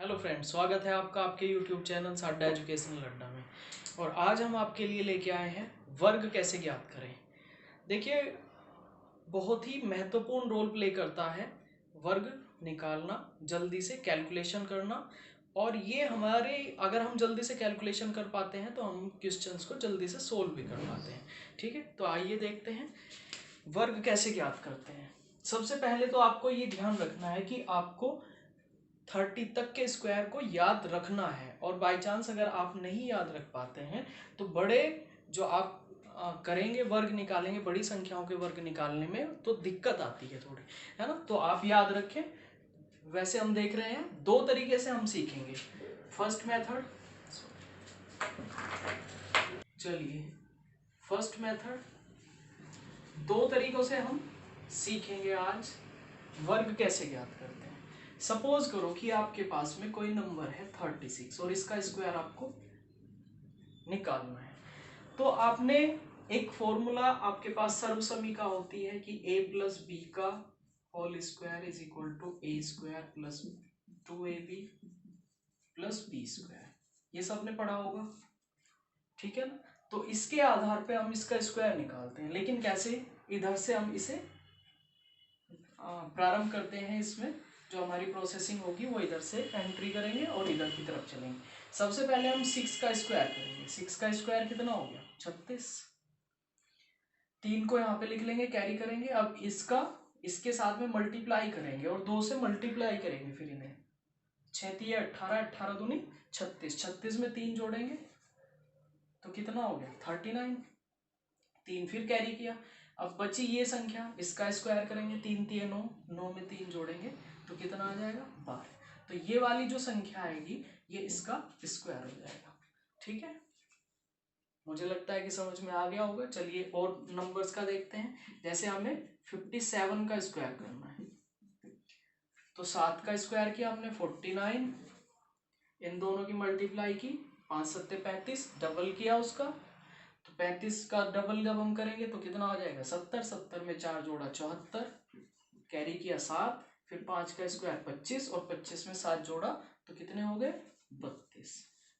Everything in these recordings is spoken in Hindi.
हेलो फ्रेंड्स, स्वागत है आपका आपके यूट्यूब चैनल साड्डा एजुकेशनल अड्डा में। और आज हम आपके लिए लेके आए हैं वर्ग कैसे ज्ञात करें। देखिए, बहुत ही महत्वपूर्ण रोल प्ले करता है वर्ग निकालना, जल्दी से कैलकुलेशन करना। और ये हमारे अगर हम जल्दी से कैलकुलेशन कर पाते हैं तो हम क्वेश्चंस को जल्दी से सोल्व भी कर पाते हैं। ठीक है, तो आइए देखते हैं वर्ग कैसे ज्ञात करते हैं। सबसे पहले तो आपको ये ध्यान रखना है कि आपको 30 तक के स्क्वायर को याद रखना है। और बाय चांस अगर आप नहीं याद रख पाते हैं तो बड़े जो आप करेंगे वर्ग निकालेंगे, बड़ी संख्याओं के वर्ग निकालने में तो दिक्कत आती है थोड़ी, है ना। तो आप याद रखें। वैसे हम देख रहे हैं दो तरीके से हम सीखेंगे। फर्स्ट मेथड, चलिए फर्स्ट मेथड, दो तरीकों से हम सीखेंगे आज वर्ग कैसे ज्ञात करते हैं। सपोज करो कि आपके पास में कोई नंबर है 36 और इसका स्क्वायर आपको निकालना है। तो आपने एक फॉर्मूला आपके पास सर्वसमी का होती है कि a प्लस बी का whole square is equal to A square plus 2ab plus B square. ये सबने पढ़ा होगा, ठीक है ना। तो इसके आधार पे हम इसका स्क्वायर निकालते हैं, लेकिन कैसे? इधर से हम इसे प्रारंभ करते हैं। इसमें जो हमारी प्रोसेसिंग होगी वो इधर से एंट्री करेंगे और इधर की तरफ चलेंगे। सबसे पहले हम 6 का स्क्वायर करेंगे। 6 का स्क्वायर कितना हो गया? 36। 3 को यहाँ पे लिख लेंगे, कैरी करेंगे। अब इसका इसके साथ में मल्टीप्लाई करेंगे और 2 से मल्टीप्लाई करेंगे। फिर इन्हें 6 तिया 18, 18 दूनी 36, 36 में 3 जोड़ेंगे तो कितना हो गया? 39। 3 फिर कैरी किया। अब बची ये संख्या, इसका स्क्वायर करेंगे। 3 तिया 9, 9 में 3 जोड़ेंगे तो कितना आ जाएगा? 12। तो ये वाली जो संख्या आएगी ये इसका स्क्वायर हो जाएगा। ठीक है, मुझे लगता है कि समझ में आ गया होगा। चलिए और नंबर्स का देखते हैं। जैसे हमें 57 का स्क्वायर करना है तो 7 का स्क्वायर किया हमने 49, इन दोनों की मल्टीप्लाई की, 5 सत्ते 35, डबल किया उसका तो 35 का डबल जब हम करेंगे तो कितना आ जाएगा? 70। 70 में 4 जोड़ा 74, कैरी किया 7, फिर 5 का स्क्वायर 25 और 25 में 7 जोड़ा तो कितने हो गए? 32।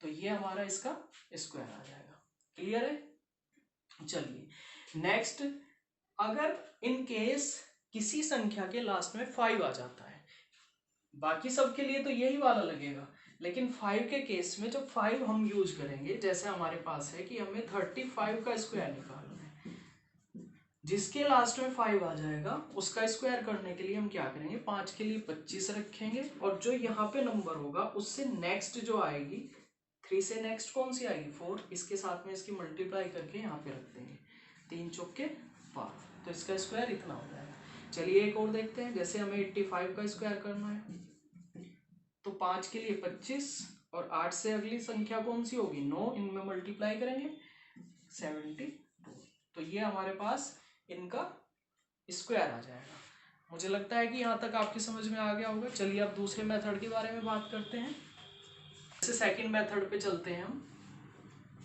तो ये हमारा इसका स्क्वायर आ जाएगा। क्लियर है? चलिए नेक्स्ट, अगर इन केस किसी संख्या के लास्ट में 5 आ जाता है, बाकी सब के लिए तो यही वाला लगेगा, लेकिन 5 के केस में जब 5 हम यूज करेंगे, जैसे हमारे पास है कि हमें 35 का स्क्वायर निकालना है, जिसके लास्ट में 5 आ जाएगा उसका स्क्वायर करने के लिए हम क्या करेंगे? 5 के लिए 25 रखेंगे और जो यहाँ पे नंबर होगा उससे नेक्स्ट जो आएगी, 3 से नेक्स्ट कौन सी आएगी? 4, इसके साथ में इसकी मल्टीप्लाई करके यहाँ पे रख देंगे। 3 चौके 12, तो इसका स्क्वायर इतना हो जाएगा। चलिए एक और देखते हैं। जैसे हमें 85 का स्क्वायर करना है तो 5 के लिए 25 और 8 से अगली संख्या कौन सी होगी? 9, इनमें मल्टीप्लाई करेंगे 72। तो ये हमारे पास इनका स्क्वायर आ जाएगा। मुझे लगता है कि यहाँ तक आपकी समझ में आ गया होगा। चलिए अब दूसरे मेथड के बारे में बात करते हैं। जैसे सेकंड मेथड पे चलते हैं हम।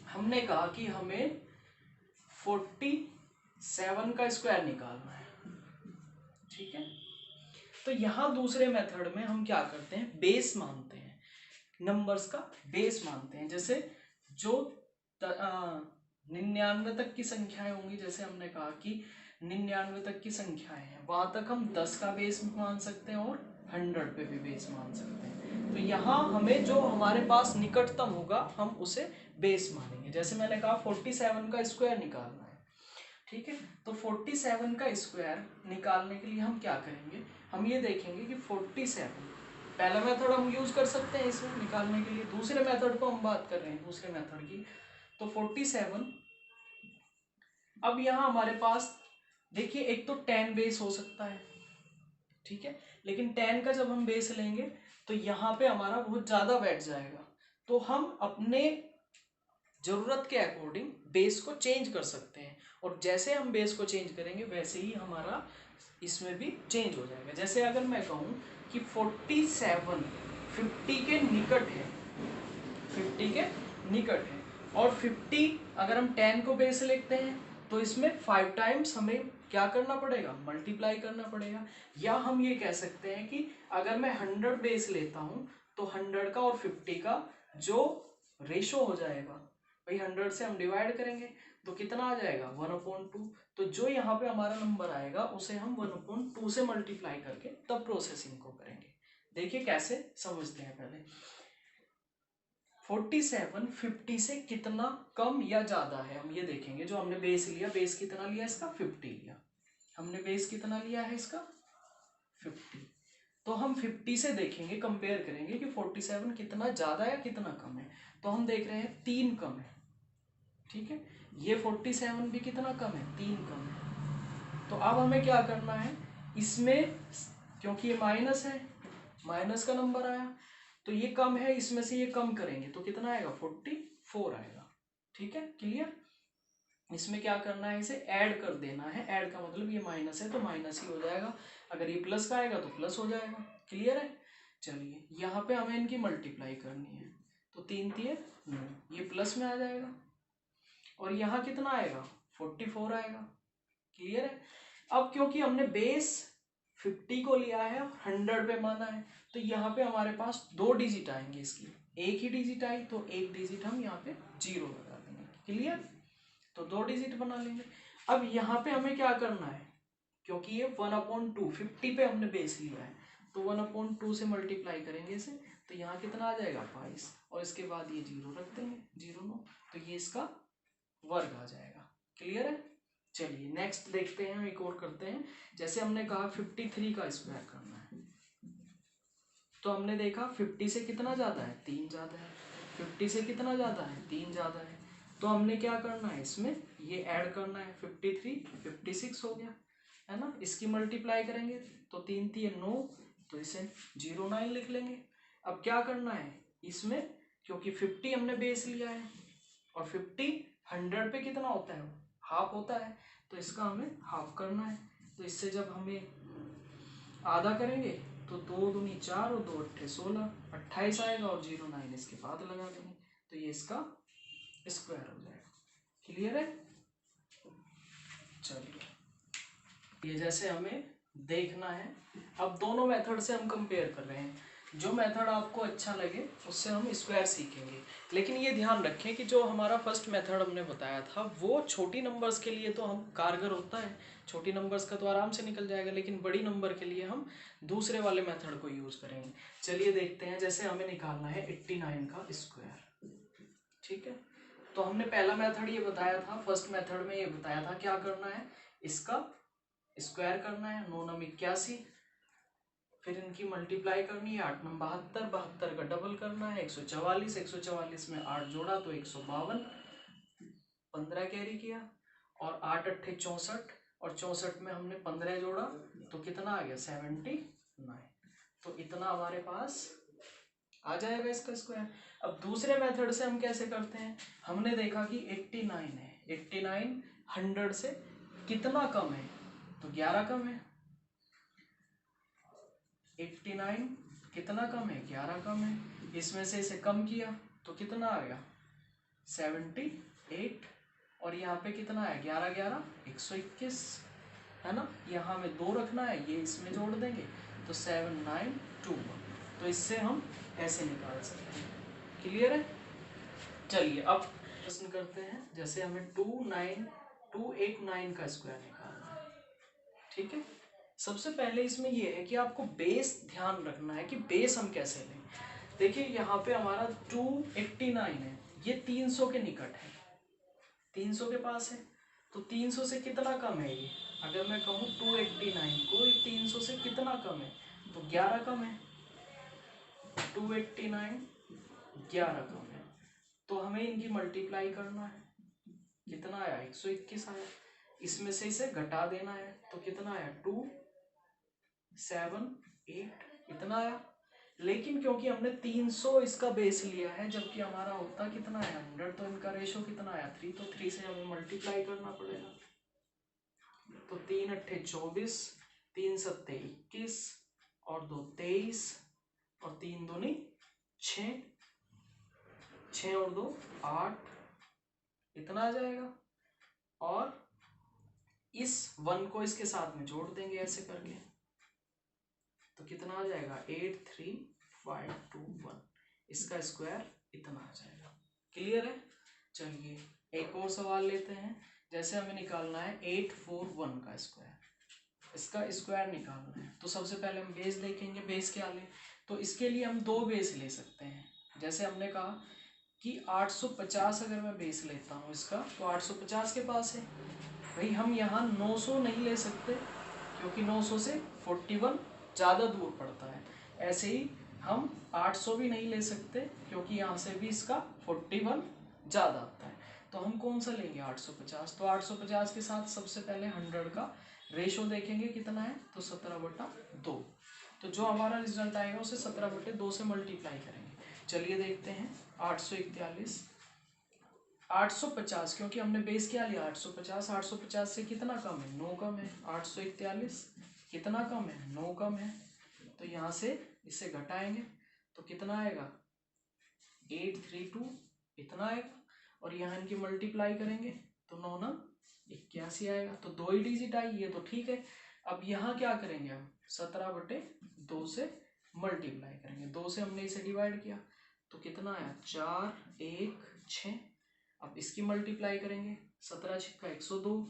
हमने कहा कि हमें 47 का स्क्वायर निकालना है, ठीक है। तो यहाँ दूसरे मेथड में हम क्या करते हैं? बेस मानते हैं, नंबर्स का बेस मानते हैं। जैसे जो 99 तक की संख्याएं होंगी, जैसे हमने कहा कि 99 तक की संख्याएं हैं, वहां तक हम 10 का बेस मान सकते हैं और 100 पे भी बेस मान सकते हैं। तो यहाँ हमें जो हमारे पास निकटतम होगा हम उसे बेस मानेंगे। जैसे मैंने कहा 47 का स्क्वायर निकालना है, ठीक है। तो 47 का स्क्वायर निकालने के लिए हम क्या करेंगे? हम ये देखेंगे कि 47, पहला मेथड हम यूज कर सकते हैं इसमें निकालने के लिए। दूसरे मेथड को हम बात कर रहे हैं, दूसरे मेथड की। तो 47, अब यहाँ हमारे पास देखिए एक तो 10 बेस हो सकता है, ठीक है, लेकिन 10 का जब हम बेस लेंगे तो यहाँ पे हमारा बहुत ज्यादा बैठ जाएगा। तो हम अपने जरूरत के अकॉर्डिंग बेस को चेंज कर सकते हैं, और जैसे हम बेस को चेंज करेंगे वैसे ही हमारा इसमें भी चेंज हो जाएगा। जैसे अगर मैं कहूँ कि 47 50 के निकट है, 50 के निकट है, और 50 अगर हम 10 को बेस लिखते हैं तो इसमें 5 टाइम्स हमें क्या करना पड़ेगा? मल्टीप्लाई करना पड़ेगा। या हम ये कह सकते हैं कि अगर मैं 100 बेस लेता हूँ तो 100 का और 50 का जो रेशो हो जाएगा भाई 100 से हम डिवाइड करेंगे तो कितना आ जाएगा 1/2। तो जो यहाँ पे हमारा नंबर आएगा उसे हम 1/2 से मल्टीप्लाई करके तब प्रोसेसिंग को करेंगे। देखिए कैसे समझते हैं पहले। 47 50 से कितना कम या ज्यादा है हम ये देखेंगे। जो हमने बेस लिया, बेस कितना लिया इसका 50 लिया हमने, बेस कितना लिया है इसका 50। तो हम 50 से देखेंगे, कंपेयर करेंगे कि 47 कितना ज्यादा है कितना कम है। तो हम देख रहे हैं 3 कम है, ठीक है। ये 47 भी कितना कम है 3 कम है। तो अब हमें क्या करना है इसमें, क्योंकि ये माइनस है, माइनस का नंबर आया तो ये कम है, इसमें से ये कम करेंगे तो कितना आएगा 44 आएगा, ठीक है क्लियर। इसमें क्या करना है इसे ऐड कर देना है, ऐड का मतलब ये माइनस है तो माइनस ही हो जाएगा, अगर ये प्लस का आएगा तो प्लस हो जाएगा, क्लियर है। चलिए यहाँ पे हमें इनकी मल्टीप्लाई करनी है तो 3 3 9, ये प्लस में आ जाएगा और यहाँ कितना आएगा 44 आएगा, क्लियर है। अब क्योंकि हमने बेस 50 को लिया है 100 पे माना है तो यहाँ पे हमारे पास 2 डिजिट आएंगे, इसकी एक ही डिजिट आई तो एक डिजिट हम यहाँ पे 0 लगा देंगे, क्लियर। तो 2 डिजिट बना लेंगे। अब यहाँ पे हमें क्या करना है, क्योंकि ये 1/2 50 पे हमने बेस लिया है तो 1/2 से मल्टीप्लाई करेंगे इसे तो यहाँ कितना आ जाएगा 22 और इसके बाद ये 0 रख देंगे 0 9, तो ये इसका वर्ग आ जाएगा, क्लियर है। चलिए नेक्स्ट देखते हैं, एक और करते हैं। जैसे हमने कहा 53 का स्क्वायर करना है तो हमने देखा 50 से कितना ज्यादा है 3 ज्यादा है, 50 से कितना ज्यादा है 3 ज्यादा है। तो हमने क्या करना है इसमें ये ऐड करना है, 53 56 हो गया है ना। इसकी मल्टीप्लाई करेंगे तो 3 3 9, तो इसे 09 लिख लेंगे। अब क्या करना है इसमें, क्योंकि 50 हमने बेस लिया है और 50 100 पे कितना होता है हाफ होता है, तो इसका हमें हाफ करना है। तो इससे जब हमें आधा करेंगे तो 2 दूनी 4 और 2 अट्ठे 16, 28 आएगा और 09 इसके बाद लगा देंगे तो ये इसका स्क्वायर हो जाएगा, क्लियर है। चलिए ये जैसे हमें देखना है, अब दोनों मेथड से हम कंपेयर कर रहे हैं, जो मेथड आपको अच्छा लगे उससे हम स्क्वायर सीखेंगे। लेकिन ये ध्यान रखें कि जो हमारा फर्स्ट मेथड हमने बताया था वो छोटी नंबर्स के लिए तो हम कारगर होता है, छोटी नंबर्स का तो आराम से निकल जाएगा, लेकिन बड़ी नंबर के लिए हम दूसरे वाले मेथड को यूज करेंगे। चलिए देखते हैं, जैसे हमें निकालना है 89 का स्क्वायर, ठीक है। तो हमने पहला मेथड ये बताया था, फर्स्ट मेथड में ये बताया था क्या करना है इसका स्क्वायर करना है, 9 9 81, फिर इनकी मल्टीप्लाई करनी है, 8 9 72, 72 का डबल करना है 144, 144 में 8 जोड़ा तो 152, 15 कैरी किया और 8 अट्ठे 64 और 64 में हमने 15 जोड़ा तो कितना आ गया 79। तो इतना हमारे पास आ जाएगा इसका स्क्वायर। अब दूसरे मेथड से हम कैसे करते हैं, हमने देखा कि 89 है, 89 100 से कितना कम है तो 11 कम है, 89 कितना कम है 11 कम है, इसमें से इसे कम किया तो कितना आ गया 78 और यहाँ पे कितना है 11 11 121 है ना। यहाँ में 2 रखना है, ये इसमें जोड़ देंगे तो 7921, तो इससे हम ऐसे निकाल सकते हैं, क्लियर है। चलिए अब प्रश्न करते हैं, जैसे हमें 29289 का स्क्वायर निकालना है, ठीक है। सबसे पहले इसमें यह है कि आपको बेस ध्यान रखना है कि बेस हम कैसे लें। देखिए यहाँ पे हमारा 289 है, ये 300 के निकट है, 300 के पास है, तो 300 से कितना कम है ये, अगर मैं कहूँ 289 को ये 300 से कितना कम है तो 11 कम है, 289 11 कम है, तो हमें इनकी मल्टीप्लाई करना है, कितना आया 121 आया, इसमें से इसे घटा देना है तो कितना आया 278 इतना आया। लेकिन क्योंकि हमने 300 इसका बेस लिया है जबकि हमारा होता कितना है 100, तो इनका रेशो कितना आया 3, तो 3 से हमें मल्टीप्लाई करना पड़ेगा। तो 3 अट्ठे 24, 3 सत्ते 21 और 2 23 और 3 दूनी 6, 6 और 2 8 इतना आ जाएगा, और इस 1 को इसके साथ में जोड़ देंगे ऐसे करके तो कितना आ जाएगा 8345, 521, इसका स्क्वायर इतना आ जाएगा। क्लियर है? चलिए एक और सवाल लेते हैं। जैसे हमें निकालना है 841 का स्क्वायर, इसका स्क्वायर निकालना है। तो सबसे पहले हम बेस देखेंगे, बेस क्या लें। तो इसके लिए हम दो बेस ले सकते हैं। जैसे हमने कहा कि 850 अगर मैं बेस लेता हूँ इसका, तो 850 के पास है भाई। हम यहाँ 900 नहीं ले सकते क्योंकि 900 से 41 ज़्यादा दूर पड़ता है। ऐसे ही हम 800 भी नहीं ले सकते क्योंकि यहाँ से भी इसका 41 ज़्यादा आता है। तो हम कौन सा लेंगे? 850। तो 850 के साथ सबसे पहले 100 का रेशो देखेंगे कितना है, तो 17/2। तो जो हमारा रिजल्ट आएगा उसे 17/2 से मल्टीप्लाई करेंगे। चलिए देखते हैं। 841 850, क्योंकि हमने बेस क्या लिया 850, 850 से कितना कम है? 9 कम है। 841 कितना कम है? 9 कम है। तो यहाँ से इसे घटाएंगे तो कितना आएगा? 832 इतना आएगा। और यहाँ इनकी मल्टीप्लाई करेंगे तो 9 9 81 आएगा। तो 2 ही डिजिट आई, ये तो ठीक है। अब यहाँ क्या करेंगे हम? 17/2 से मल्टीप्लाई करेंगे। 2 से हमने इसे डिवाइड किया तो कितना आया? 4 1 6। अब इसकी मल्टीप्लाई करेंगे। 17 6 102,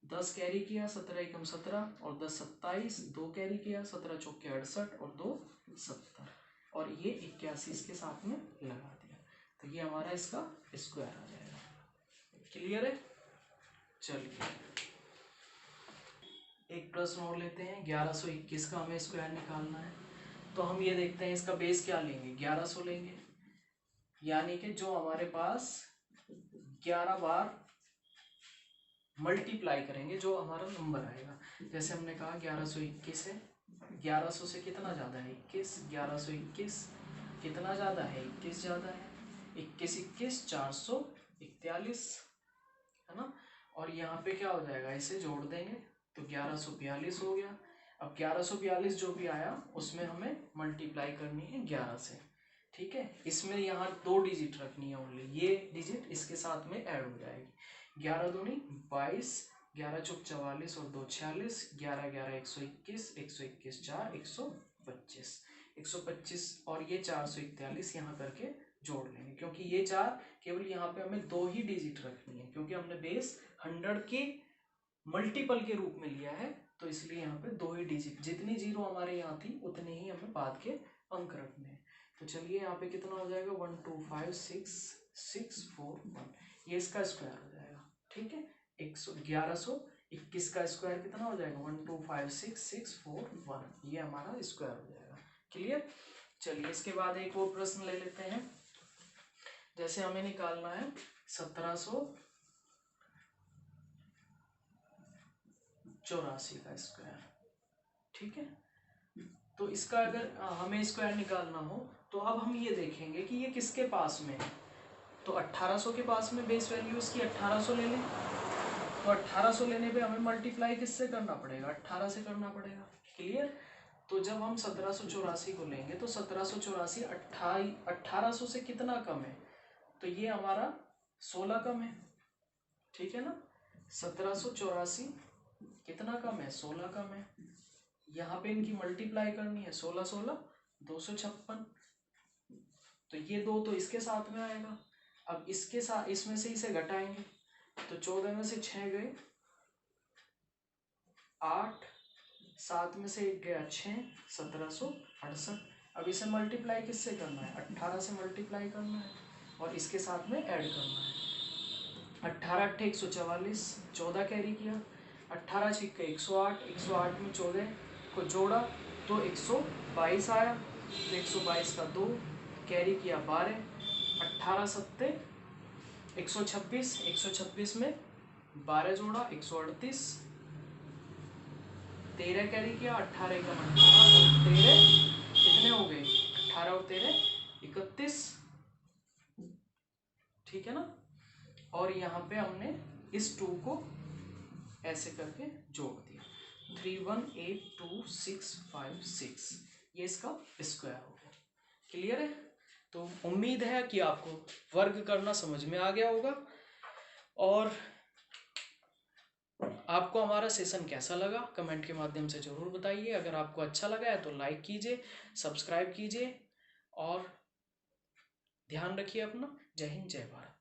10 कैरी किया, 17 एकम 17 और 10 27, 2 कैरी किया, 17 चौके 68 और 2 70 और ये 81 इसके साथ में लगा दिया। तो ये हमारा इसका स्क्वायर आ जाएगा। क्लियर है? चलिए एक प्रश्न और लेते हैं। 1121 का हमें स्क्वायर निकालना है। तो हम ये देखते हैं इसका बेस क्या लेंगे? 1100 लेंगे, यानी कि जो हमारे पास 11 बार मल्टीप्लाई करेंगे जो हमारा नंबर आएगा। जैसे हमने कहा 1121 है, 1100 से कितना ज़्यादा है? 21। 1121 कितना ज़्यादा है? 21 ज़्यादा है। 21 21 441 है ना। और यहाँ पे क्या हो जाएगा? इसे जोड़ देंगे तो 1142 हो गया। अब 1142 जो भी आया उसमें हमें मल्टीप्लाई करनी है 11 से। ठीक है, इसमें यहाँ 2 डिजिट रखनी है ओनली, ये डिजिट इसके साथ में ऐड हो जाएगी। 11 दूनी 22, 11 चौक 44 और 2 46, 11 11 121, 121 4 125, 125 और ये 441 यहाँ करके जोड़ लेंगे, क्योंकि ये 4 केवल यहाँ पे हमें 2 ही डिजिट रखनी है, क्योंकि हमने बेस 100 के मल्टीपल के रूप में लिया है। तो इसलिए यहाँ पे 2 ही डिजिट, जितनी जीरो हमारे यहाँ थी उतने ही हमें बाद के अंक रखने हैं। तो चलिए यहाँ पे कितना हो जाएगा? 1256641, ये इसका स्क्वायर हो जाएगा। ठीक है, 1121 का स्क्वायर कितना हो जाएगा? 1256641, ये हमारा स्क्वायर हो जाएगा। क्लियर? चलिए इसके बाद एक और प्रश्न ले लेते हैं। जैसे हमें निकालना है 1784 का स्क्वायर। ठीक है, तो इसका अगर हमें स्क्वायर निकालना हो तो अब हम ये देखेंगे कि ये किसके पास में है। तो 1800 के पास में बेस वैल्यू इसकी 1800 ले लें। तो 1800 लेने पे हमें मल्टीप्लाई किससे करना पड़ेगा? 18 से करना पड़ेगा। क्लियर? तो जब हम 1784 को लेंगे तो 1784 1800 से कितना कम है? तो ये हमारा 16 कम है। ठीक है ना, 1784 कितना कम है? 16 कम है। यहाँ पे इनकी मल्टीप्लाई करनी है, 16 16 256। तो ये 2 तो इसके साथ में आएगा। अब इसके साथ इसमें से इसे घटाएंगे तो 14 में से 6 गए 8, 7 में से 1 गया 6, 1768। अब इसे मल्टीप्लाई किससे करना है? 18 से मल्टीप्लाई करना है और इसके साथ में ऐड करना है। 18 8 144, 14 कैरी किया, 18 6 108, 108 में 14 को जोड़ा तो 122 आया। तो 122 का 2 कैरी किया 12, 18 7 126, 126 में 12 जोड़ा 138, 13 कैरी किया, 18 का 18 और 13 कितने हो गए? 18 और 13 31। ठीक है ना। और यहाँ पे हमने इस 2 को ऐसे करके जोड़ दिया, 318256, ये इसका स्क्वायर हो गया। क्लियर है? तो उम्मीद है कि आपको वर्ग करना समझ में आ गया होगा। और आपको हमारा सेशन कैसा लगा कमेंट के माध्यम से जरूर बताइए। अगर आपको अच्छा लगा है तो लाइक कीजिए, सब्सक्राइब कीजिए और ध्यान रखिए अपना। जय हिंद, जय भारत।